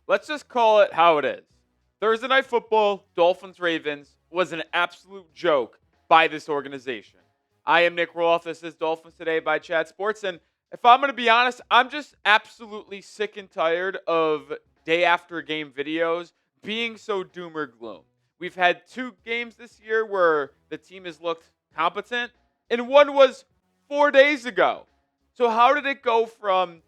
Let's just call it how it is. Thursday Night Football, Dolphins Ravens, was an absolute joke by this organization. I am Nick Roloff. This is Dolphins Today by Chat Sports. And if I'm going to be honest, I'm just absolutely sick and tired of day after game videos being so doom or gloom. We've had 2 games this year where the team has looked competent, and one was 4 days ago. So how did it go from,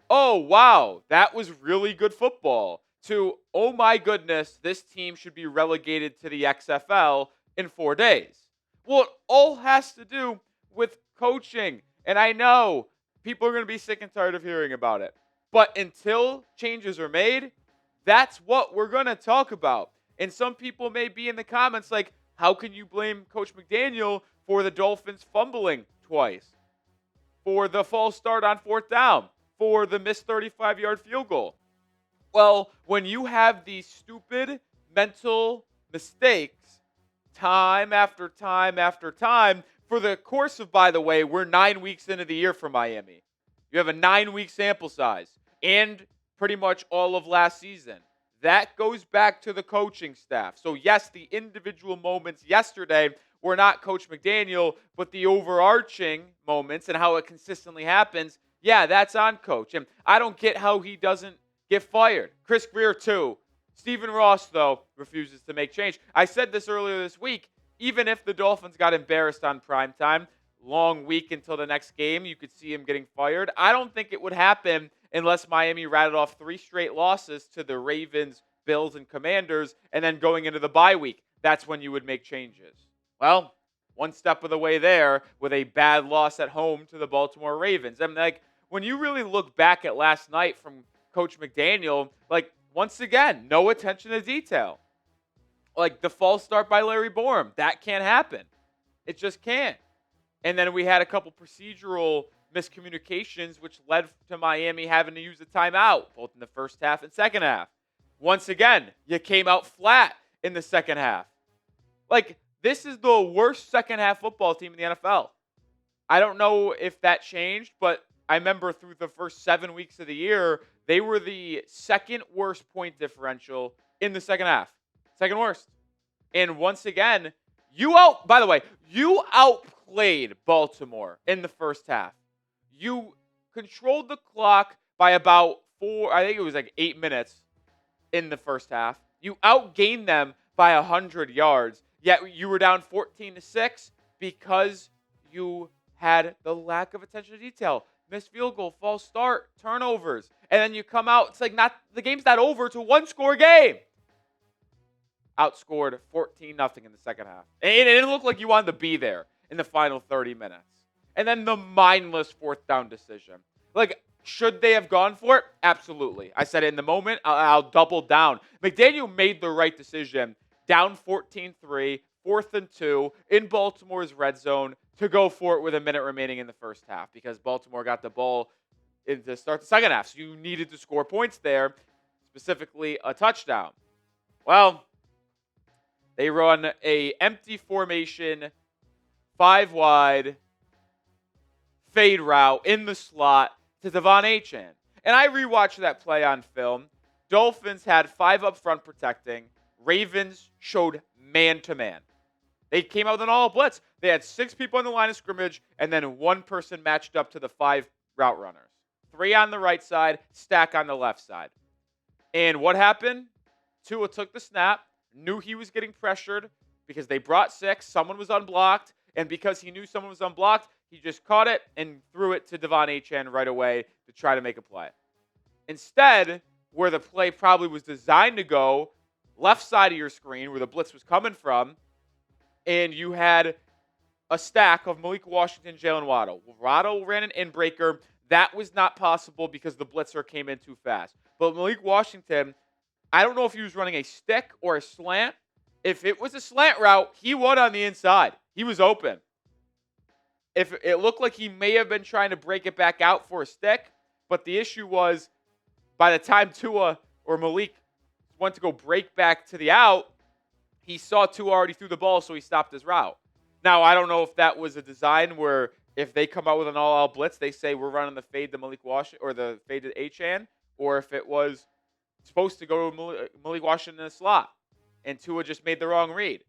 oh, wow, that was really good football, to, oh my goodness, this team should be relegated to the XFL in 4 days? Well, it all has to do with coaching. And I know people are going to be sick and tired of hearing about it. But until changes are made, that's what we're going to talk about. And some people may be in the comments like, how can you blame Coach McDaniel for the Dolphins fumbling twice, for the false start on 4th down, for the missed 35-yard field goal? Well, when you have these stupid mental mistakes time after time after time, for the course of, by the way, we're 9 weeks into the year for Miami. You have a 9-week sample size and pretty much all of last season. That goes back to the coaching staff. So, yes, the individual moments yesterday were not Coach McDaniel, but the overarching moments and how it consistently happens, yeah, that's on Coach. And I don't get how he doesn't get fired. Chris Greer, too. Stephen Ross, though, refuses to make change. I said this earlier this week. Even if the Dolphins got embarrassed on primetime, long week until the next game, you could see him getting fired. I don't think it would happen unless Miami rattled off 3 straight losses to the Ravens, Bills, and Commanders, and then going into the bye week. That's when you would make changes. Well, one step of the way there with a bad loss at home to the Baltimore Ravens. And when you really look back at last night from Coach McDaniel, once again, no attention to detail. The false start by Larry Borum, that can't happen. It just can't. And then we had a couple procedural miscommunications, which led to Miami having to use a timeout, both in the first half and second half. Once again, you came out flat in the second half. This is the worst second half football team in the NFL. I don't know if that changed, but I remember through the first 7 weeks of the year, they were the second worst point differential in the second half. Second worst. And once again, you outplayed Baltimore in the first half. You controlled the clock by about 8 minutes in the first half. You outgained them by 100 yards. Yet you were down 14-6 because you had the lack of attention to detail. Missed field goal, false start, turnovers. And then you come out, the game's not over. It's a 1-score game. Outscored 14-0 in the second half. And it didn't look like you wanted to be there in the final 30 minutes. And then the mindless 4th down decision. Should they have gone for it? Absolutely. I said it in the moment. I'll double down. McDaniel made the right decision. Down 14-3, 4th and 2 in Baltimore's red zone to go for it with a minute remaining in the first half because Baltimore got the ball to start the second half. So you needed to score points there, specifically a touchdown. Well, they run a empty formation, 5 wide, fade route in the slot to Achane. And I rewatched that play on film. Dolphins had 5 up front protecting. Ravens showed man-to-man. They came out with an all blitz. They had 6 people on the line of scrimmage, and then 1 person matched up to the 5 route runners. 3 on the right side, stack on the left side. And what happened? Tua took the snap, knew he was getting pressured because they brought 6. Someone was unblocked, and because he knew someone was unblocked, he just caught it and threw it to Achane right away to try to make a play. Instead, where the play probably was designed to go, left side of your screen where the blitz was coming from, and you had a stack of Malik Washington, Jayen Waddle. Waddle ran an in-breaker. That was not possible because the blitzer came in too fast. But Malik Washington, I don't know if he was running a stick or a slant. If it was a slant route, he won on the inside. He was open. If it looked like he may have been trying to break it back out for a stick, but the issue was by the time Tua or Malik went to go break back to the out, he saw Tua already threw the ball, so he stopped his route. Now, I don't know if that was a design where if they come out with an all-out blitz, they say we're running the fade to Malik Washington or the fade to Achane, or if it was supposed to go to Malik Washington in the slot, and Tua just made the wrong read.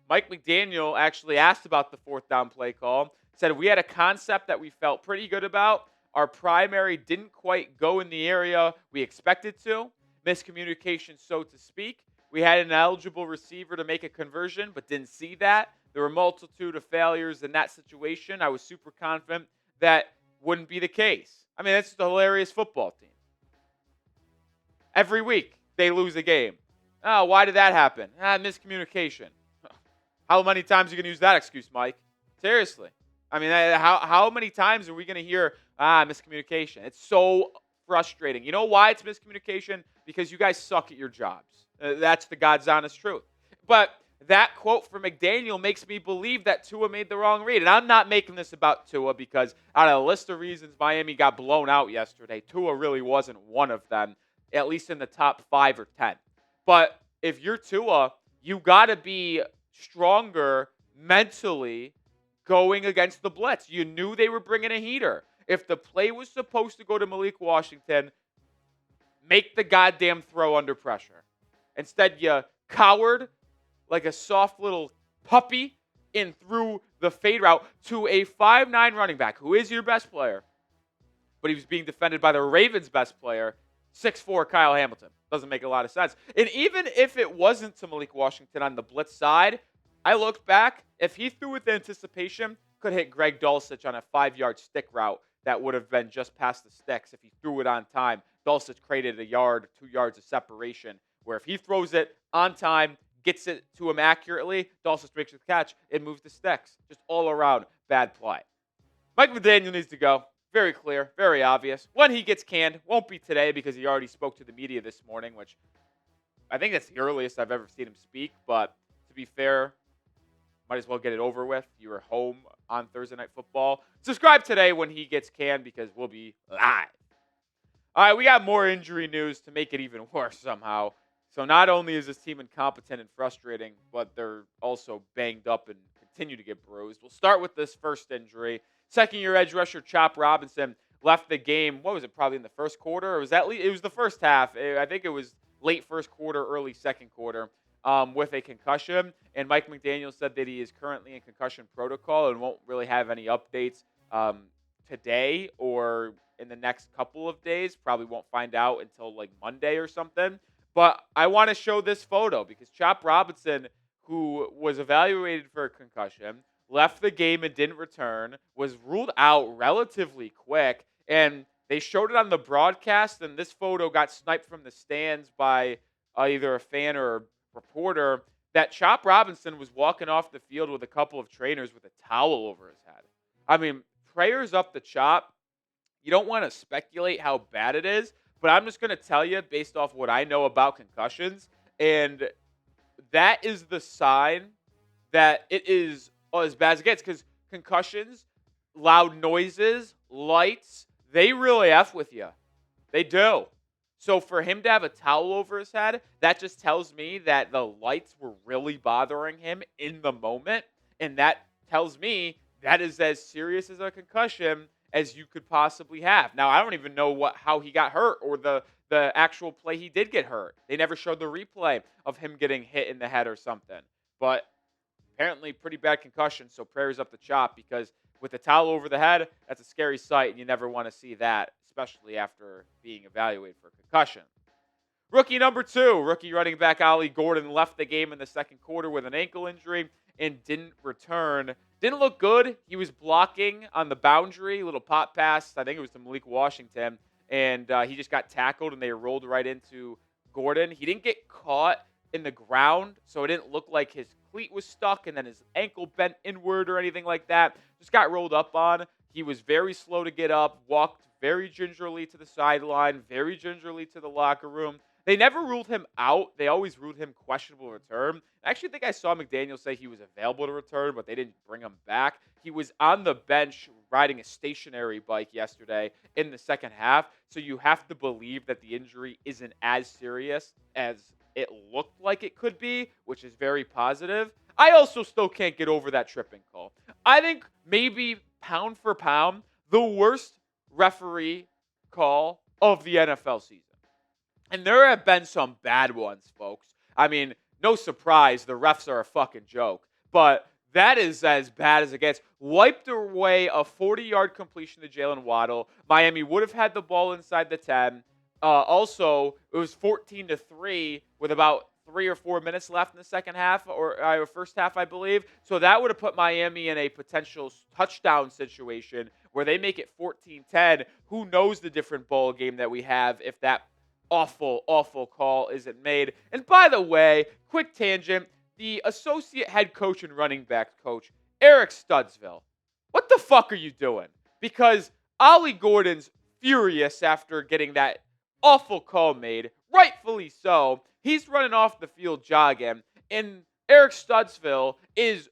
Mike McDaniel actually asked about the fourth down play call, said we had a concept that we felt pretty good about. Our primary didn't quite go in the area we expected to. Miscommunication, so to speak. We had an eligible receiver to make a conversion, but didn't see that. There were a multitude of failures in that situation. I was super confident that wouldn't be the case. I mean, that's just a hilarious football team. Every week, they lose a game. Oh, why did that happen? Miscommunication. How many times are you going to use that excuse, Mike? Seriously. I mean, how many times are we going to hear, miscommunication? It's so frustrating. You know why it's miscommunication? Because you guys suck at your jobs. That's the God's honest truth. But that quote from McDaniel makes me believe that Tua made the wrong read. And I'm not making this about Tua because out of a list of reasons Miami got blown out yesterday, Tua really wasn't one of them, at least in the top 5 or 10. But if you're Tua, you got to be stronger mentally going against the blitz. You knew they were bringing a heater. If the play was supposed to go to Malik Washington, make the goddamn throw under pressure. Instead, you cowered like a soft little puppy and threw the fade route to a 5'9" running back, who is your best player, but he was being defended by the Ravens' best player, 6'4" Kyle Hamilton. Doesn't make a lot of sense. And even if it wasn't to Malik Washington on the blitz side, I looked back. If he threw with anticipation, could hit Greg Dulcich on a 5-yard stick route that would have been just past the sticks if he threw it on time. Dulcich created 1 yard, 2 yards of separation, where if he throws it on time, gets it to him accurately, Dulcich makes the catch, it moves the sticks. Just all around bad play. Mike McDaniel needs to go. Very clear, very obvious. When he gets canned, won't be today because he already spoke to the media this morning, which I think that's the earliest I've ever seen him speak. But to be fair, might as well get it over with. You were home on Thursday Night Football. Subscribe today when he gets canned because we'll be live. All right, we got more injury news to make it even worse somehow. So not only is this team incompetent and frustrating, but they're also banged up and continue to get bruised. We'll start with this first injury. Second-year edge rusher Chop Robinson left the game. What was it? Probably in the first quarter. Or was that? It was the first half. I think it was late first quarter, early second quarter, with a concussion. And Mike McDaniel said that he is currently in concussion protocol and won't really have any updates today or in the next couple of days. Probably won't find out until like Monday or something. But I want to show this photo because Chop Robinson, who was evaluated for a concussion, left the game and didn't return, was ruled out relatively quick, and they showed it on the broadcast, and this photo got sniped from the stands by either a fan or a reporter, that Chop Robinson was walking off the field with a couple of trainers with a towel over his head. I mean, prayers up the Chop. You don't want to speculate how bad it is, but I'm just going to tell you based off what I know about concussions, and that is the sign that it is as bad as it gets, because concussions, loud noises, lights, they really F with you. They do. So for him to have a towel over his head, that just tells me that the lights were really bothering him in the moment. And that tells me that is as serious as a concussion as you could possibly have. Now, I don't even know how he got hurt or the actual play he did get hurt. They never showed the replay of him getting hit in the head or something. But apparently pretty bad concussion, so prayers up the Chop, because with the towel over the head, that's a scary sight, and you never want to see that, especially after being evaluated for concussion. Rookie number 2, rookie running back Ollie Gordon left the game in the second quarter with an ankle injury and didn't return. Didn't look good. He was blocking on the boundary, little pop pass, I think it was to Malik Washington, and he just got tackled, and they rolled right into Gordon. He didn't get caught in the ground, so it didn't look like his cleat was stuck and then his ankle bent inward or anything like that. Just got rolled up on. He was very slow to get up, walked very gingerly to the sideline, very gingerly to the locker room. They never ruled him out. They always ruled him questionable return. I actually think I saw McDaniel say he was available to return, but they didn't bring him back. He was on the bench riding a stationary bike yesterday in the second half, so you have to believe that the injury isn't as serious as it looked like it could be, which is very positive. I also still can't get over that tripping call. I think maybe pound for pound, the worst referee call of the NFL season. And there have been some bad ones, folks. I mean, no surprise, the refs are a fucking joke. But that is as bad as it gets. Wiped away a 40-yard completion to Jayen Waddle. Miami would have had the ball inside the 10. Also, it was 14-3 with about 3 or 4 minutes left in the second half, or first half, I believe. So that would have put Miami in a potential touchdown situation where they make it 14-10. Who knows the different bowl game that we have if that awful, awful call isn't made. And by the way, quick tangent, the associate head coach and running backs coach, Eric Studsville. What the fuck are you doing? Because Ollie Gordon's furious after getting that awful call made, rightfully so. He's running off the field jogging, and Eric Studsville is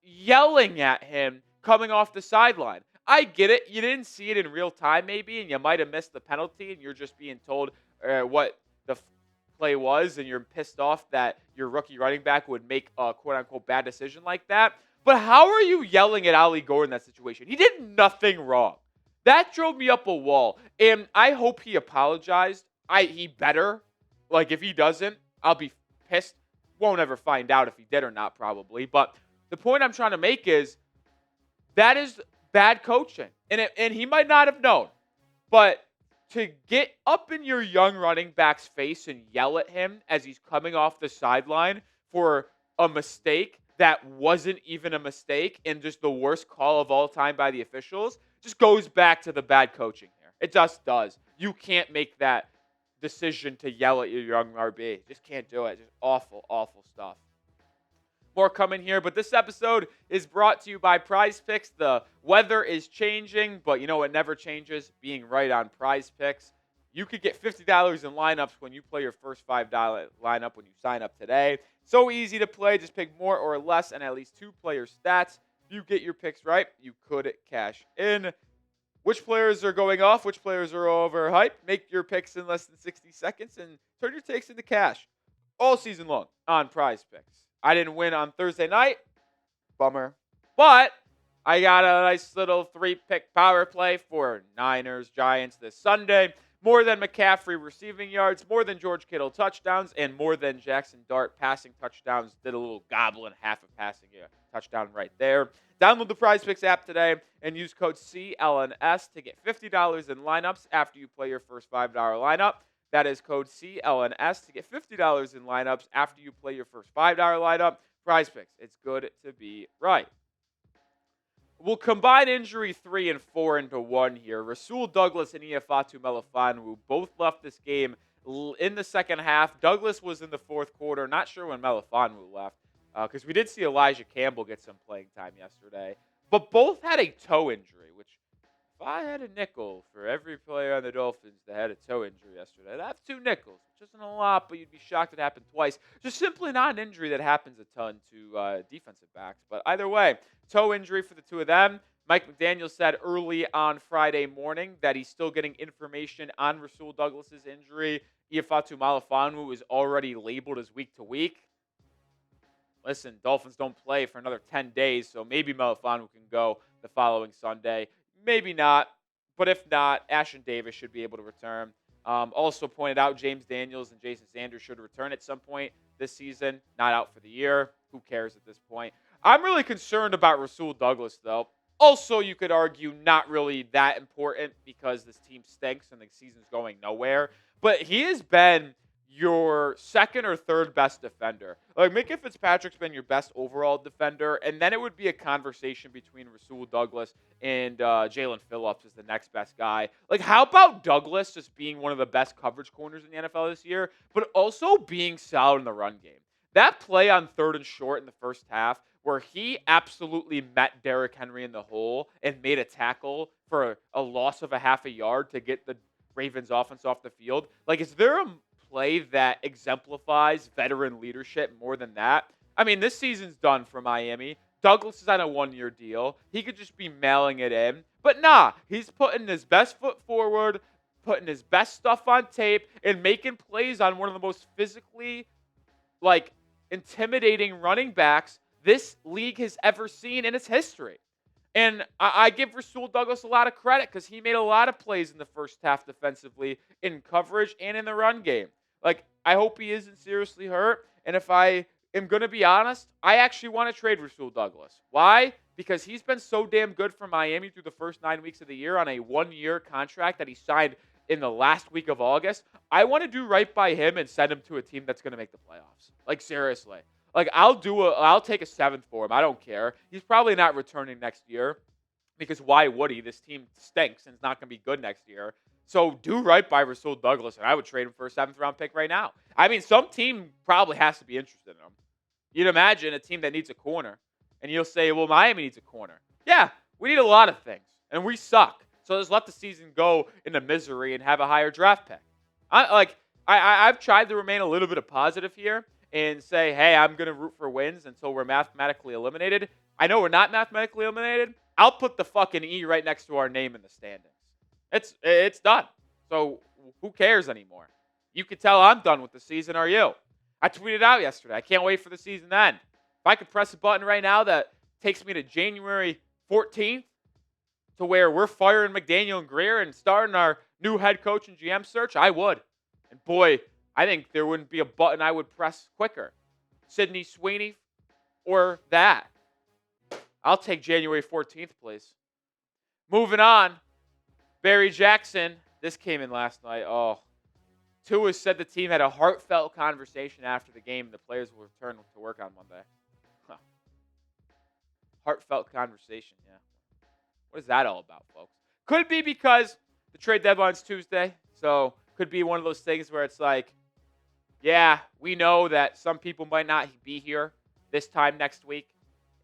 yelling at him coming off the sideline. I get it. You didn't see it in real time, maybe, and you might have missed the penalty, and you're just being told what the play was, and you're pissed off that your rookie running back would make a quote-unquote bad decision like that. But how are you yelling at Ollie Gordon in that situation? He did nothing wrong. That drove me up a wall, and I hope he apologized. He better. Like, if he doesn't, I'll be pissed. Won't ever find out if he did or not, probably. But the point I'm trying to make is that is bad coaching. And he might not have known. But to get up in your young running back's face and yell at him as he's coming off the sideline for a mistake that wasn't even a mistake and just the worst call of all time by the officials just goes back to the bad coaching here. It just does. You can't make that decision to yell at your young RB. Just can't do it. Just awful, awful stuff. More coming here, but this episode is brought to you by Prize Picks. The weather is changing, but you know what never changes? Being right on Prize Picks. You could get $50 in lineups when you play your first $5 lineup when you sign up today. So easy to play. Just pick more or less and at least 2 player stats. If you get your picks right, you could cash in. Which players are going off? Which players are overhyped? Make your picks in less than 60 seconds and turn your takes into cash all season long on Prize Picks. I didn't win on Thursday night. Bummer. But I got a nice little 3-pick power play for Niners, Giants this Sunday. More than McCaffrey receiving yards, more than George Kittle touchdowns, and more than Jackson Dart passing touchdowns. Did a little goblin, half a passing touchdown right there. Download the Prize Picks app today and use code CLNS to get $50 in lineups after you play your first $5 lineup. That is code CLNS to get $50 in lineups after you play your first $5 lineup. Prize Picks. It's good to be right. We'll combine injury 3 and 4 into one here. Rasul Douglas and Ifeatu Melifonwu both left this game in the second half. Douglas was in the fourth quarter. Not sure when Melifonwu left because we did see Elijah Campbell get some playing time yesterday. But both had a toe injury, which if I had a nickel for every player on the Dolphins that had a toe injury yesterday, that's 2 nickels, which isn't a lot, but you'd be shocked it happened twice. Just simply not an injury that happens a ton to defensive backs. But either way, toe injury for the 2 of them. Mike McDaniel said early on Friday morning that he's still getting information on Rasul Douglas's injury. Ifeatu Melifonwu is already labeled as week to week. Listen, Dolphins don't play for another 10 days, so maybe Melifonwu can go the following Sunday. Maybe not, but if not, Ashtyn Davis should be able to return. Also pointed out James Daniels and Jason Sanders should return at some point this season. Not out for the year. Who cares at this point? I'm really concerned about Rasul Douglas, though. Also, you could argue not really that important because this team stinks and the season's going nowhere. But he has been your second or third best defender. Like, Minkah Fitzpatrick's been your best overall defender, and then it would be a conversation between Rasul Douglas and Jaelan Phillips as the next best guy. Like, how about Douglas just being one of the best coverage corners in the NFL this year, but also being solid in the run game? That play on 3rd and short in the first half where he absolutely met Derrick Henry in the hole and made a tackle for a loss of a half a yard to get the Ravens offense off the field. Like, is there a play that exemplifies veteran leadership more than that? I mean, this season's done for Miami. Douglas is on a 1-year deal. He could just be mailing it in. But nah, he's putting his best foot forward, putting his best stuff on tape, and making plays on one of the most physically, intimidating running backs this league has ever seen in its history. And I give Rasul Douglas a lot of credit because he made a lot of plays in the first half defensively in coverage and in the run game. Like, I hope he isn't seriously hurt. And if I am going to be honest, I actually want to trade Rasul Douglas. Why? Because he's been so damn good for Miami through the first 9 weeks of the year on a 1-year contract that he signed in the last week of August. I want to do right by him and send him to a team that's going to make the playoffs. Like, seriously. Like, I'll take a 7th for him. I don't care. He's probably not returning next year because why would he? This team stinks and it's not going to be good next year. So do right by Rasul Douglas, and I would trade him for a 7th-round pick right now. I mean, some team probably has to be interested in him. You'd imagine a team that needs a corner, and you'll say, well, Miami needs a corner. Yeah, we need a lot of things, and we suck. So just let the season go into misery and have a higher draft pick. I've tried to remain a little bit of positive here and say, hey, I'm going to root for wins until we're mathematically eliminated. I know we're not mathematically eliminated. I'll put the fucking E right next to our name in the standings. It's done. So who cares anymore? You can tell I'm done with the season, are you? I tweeted out yesterday. I can't wait for the season to end. If I could press a button right now that takes me to January 14th to where we're firing McDaniel and Greer and starting our new head coach and GM search, I would. And boy, I think there wouldn't be a button I would press quicker. Sidney Sweeney or that. I'll take January 14th, please. Moving on. Barry Jackson. This came in last night. Oh. Tua said the team had a heartfelt conversation after the game. The players will return to work on Monday. Huh. Heartfelt conversation, yeah. What is that all about, folks? Could be because the trade deadline's Tuesday. So could be one of those things where it's like, yeah, we know that some people might not be here this time next week.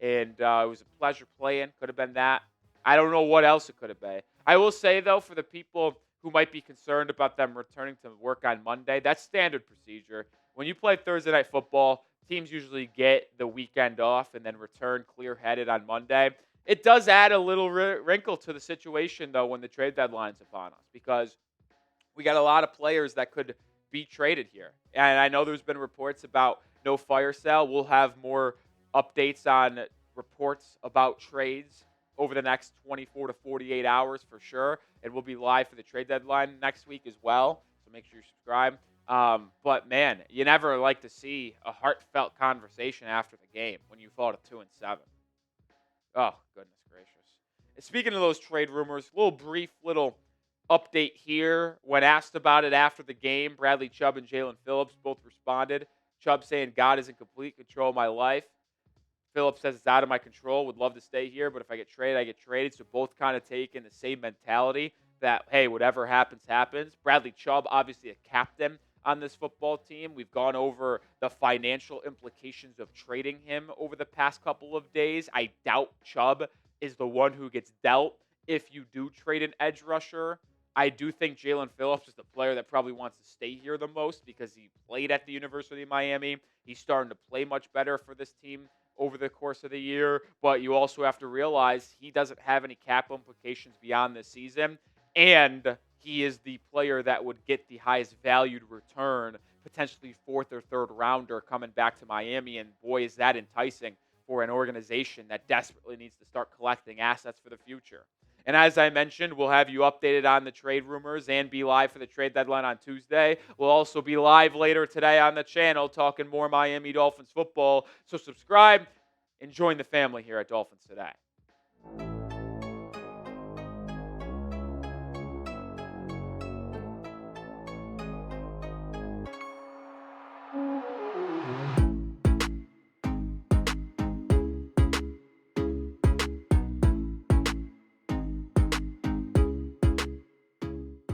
And it was a pleasure playing. Could have been that. I don't know what else it could have been. I will say, though, for the people who might be concerned about them returning to work on Monday, that's standard procedure. When you play Thursday Night Football, teams usually get the weekend off and then return clear-headed on Monday. It does add a little wrinkle to the situation, though, when the trade deadline's upon us because we got a lot of players that could be traded here. And I know there's been reports about no fire sale. We'll have more updates on reports about trades over the next 24 to 48 hours for sure. And we'll be live for the trade deadline next week as well. So make sure you subscribe. But, man, you never like to see a heartfelt conversation after the game when you fall to 2-7. Oh, goodness gracious. And speaking of those trade rumors, brief little update here. When asked about it after the game, Bradley Chubb and Jaelan Phillips both responded. Chubb saying, God is in complete control of my life. Phillips says it's out of my control. Would love to stay here, but if I get traded, I get traded. So both kind of taking the same mentality that, hey, whatever happens, happens. Bradley Chubb, obviously a captain on this football team. We've gone over the financial implications of trading him over the past couple of days. I doubt Chubb is the one who gets dealt if you do trade an edge rusher. I do think Jaelan Phillips is the player that probably wants to stay here the most because he played at the University of Miami. He's starting to play much better for this team over the course of the year, but you also have to realize he doesn't have any cap implications beyond this season, and he is the player that would get the highest valued return, potentially 4th or 3rd rounder coming back to Miami, and boy, is that enticing for an organization that desperately needs to start collecting assets for the future. And as I mentioned, we'll have you updated on the trade rumors and be live for the trade deadline on Tuesday. We'll also be live later today on the channel talking more Miami Dolphins football. So subscribe and join the family here at Dolphins Today.